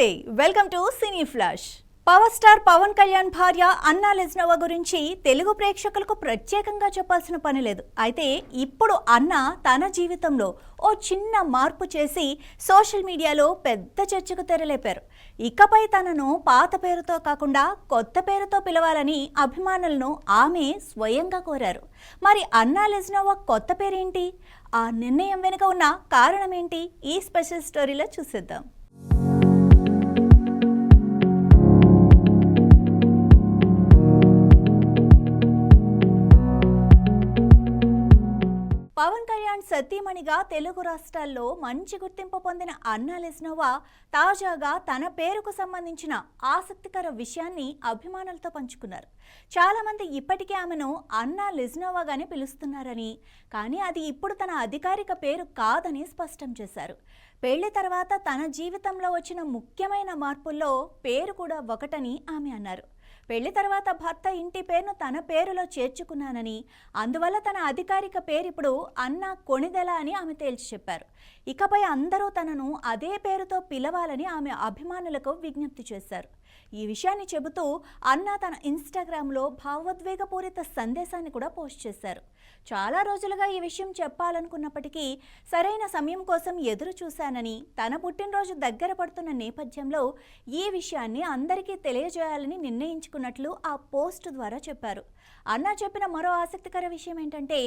నమస్తే welcome to cine flash. Power star Pawan Kalyan భార్య Anna లెజ్నోవా గురించి తెలుగు ప్రేక్షకులకు ప్రత్యేకంగా చెప్పాల్సిన పని లేదు. అయితే ఇప్పుడు అన్నా తన జీవితంలో ఓ చిన్న మార్పు చేసి సోషల్ మీడియాలో పెద్ద చర్చకు తెరలేపారు. ఇకపై తనను పాత పేరుతో కాకుండా కొత్త పేరుతో పిలవాలని అభిమానులను ఆమె స్వయంగా కోరారు. మరి అన్నా లెజ్నోవా కొత్త పేరేంటి, ఆ నిర్ణయం వెనుక ఉన్న కారణం ఏంటి, ఈ స్పెషల్ స్టోరీలో చూసేద్దాం. పవన్ కళ్యాణ్ సతీమణిగా తెలుగు రాష్ట్రాల్లో మంచి గుర్తింపు పొందిన అన్నా లెజ్నోవా తాజాగా తన పేరుకు సంబంధించిన ఆసక్తికర విషయాన్ని అభిమానులతో పంచుకున్నారు. చాలామంది ఇప్పటికే ఆమెను అన్నా లెజ్నోవాగానే పిలుస్తున్నారని, కానీ అది ఇప్పుడు తన అధికారిక పేరు కాదని స్పష్టం చేశారు. పెళ్లి తర్వాత తన జీవితంలో వచ్చిన ముఖ్యమైన మార్పుల్లో పేరు కూడా ఒకటని ఆమె అన్నారు. పెళ్లి తర్వాత భర్త ఇంటి పేరును తన పేరులో చేర్చుకున్నానని, అందువల్ల తన అధికారిక పేరు ఇప్పుడు అన్నా కొణిదెల అని ఆమె తేల్చి చెప్పారు. ఇకపై అందరూ తనను అదే పేరుతో పిలవాలని ఆమె అభిమానులకు విజ్ఞప్తి చేశారు. ఈ విషయాన్ని చెబుతూ అన్నా తన ఇన్స్టాగ్రామ్లో భావోద్వేగపూరిత సందేశాన్ని కూడా పోస్ట్ చేశారు. చాలా రోజులుగా ఈ విషయం చెప్పాలనుకున్నప్పటికీ సరైన సమయం కోసం ఎదురు చూశానని, తన పుట్టినరోజు దగ్గర పడుతున్న నేపథ్యంలో ఈ విషయాన్ని అందరికీ తెలియజేయాలని నిర్ణయించుకున్నట్లు ఆ పోస్ట్ ద్వారా చెప్పారు. అన్నా చెప్పిన మరో ఆసక్తికర విషయం ఏంటంటే,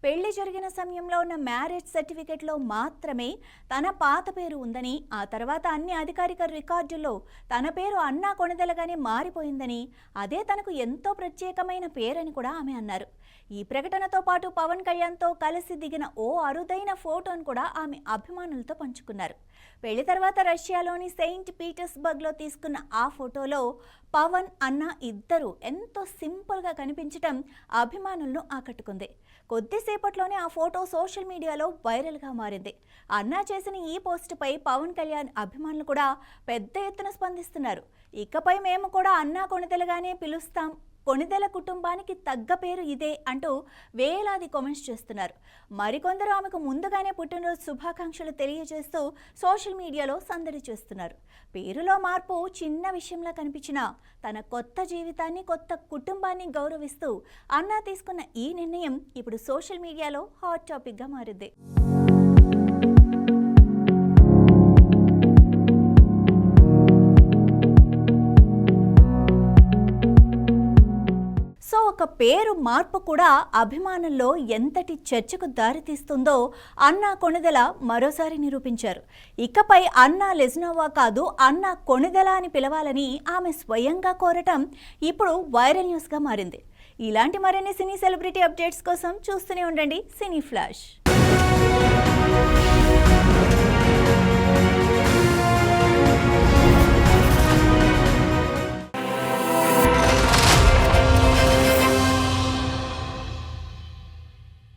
పెళ్లి జరిగిన సమయంలో ఉన్న మ్యారేజ్ సర్టిఫికెట్లో మాత్రమే తన పాత పేరు ఉందని, ఆ తర్వాత అన్ని అధికారిక రికార్డుల్లో తన పేరు అన్నా కొణిదెలగానే మారిపోయిందని, అదే తనకు ఎంతో ప్రత్యేకమైన పేరని కూడా ఆమె అన్నారు. ఈ ప్రకటనతో పాటు పవన్ కళ్యాణ్తో కలిసి దిగిన ఓ అరుదైన ఫోటోను కూడా ఆమె అభిమానులతో పంచుకున్నారు. పెళ్లి తర్వాత రష్యాలోని సెయింట్ పీటర్స్బర్గ్లో తీసుకున్న ఆ ఫోటోలో పవన్ అన్నా ఇద్దరు ఎంతో సింపుల్గా కనిపించడం అభిమానులను ఆకట్టుకుంది. కొద్దిసేపట్లోనే ఆ ఫోటో సోషల్ మీడియాలో వైరల్గా మారింది. అన్నా చేసిన ఈ పోస్టుపై పవన్ కళ్యాణ్ అభిమానులు కూడా పెద్ద ఎత్తున స్పందిస్తున్నారు. ఇకపై మేము కూడా అన్నా కొణిదెలగానే పిలుస్తాం, కొణిదెల కుటుంబానికి తగ్గ పేరు ఇదే అంటూ వేలాది కామెంట్స్ చేస్తున్నారు. మరికొందరు ఆమెకు ముందుగానే పుట్టినరోజు శుభాకాంక్షలు తెలియజేస్తూ సోషల్ మీడియాలో సందడి చేస్తున్నారు. పేరులో మార్పు చిన్న విషయంలా కనిపించినా తన కొత్త జీవితాన్ని, కొత్త కుటుంబాన్ని గౌరవిస్తూ అన్నా తీసుకున్న ఈ నిర్ణయం ఇప్పుడు సోషల్ మీడియాలో హాట్ టాపిక్గా మారింది. ఒక పేరు మార్పు కూడా అభిమానుల్లో ఎంతటి చర్చకు దారితీస్తుందో అన్నా కొణిదెల మరోసారి నిరూపించారు. ఇకపై అన్నా లెజ్నోవా కాదు, అన్నా కొణిదెల అని పిలవాలని ఆమె స్వయంగా కోరటం ఇప్పుడు వైరల్ న్యూస్గా మారింది. ఇలాంటి మరిన్ని సినీ సెలబ్రిటీ అప్డేట్స్ కోసం చూస్తూనే ఉండండి సినీ ఫ్లాష్.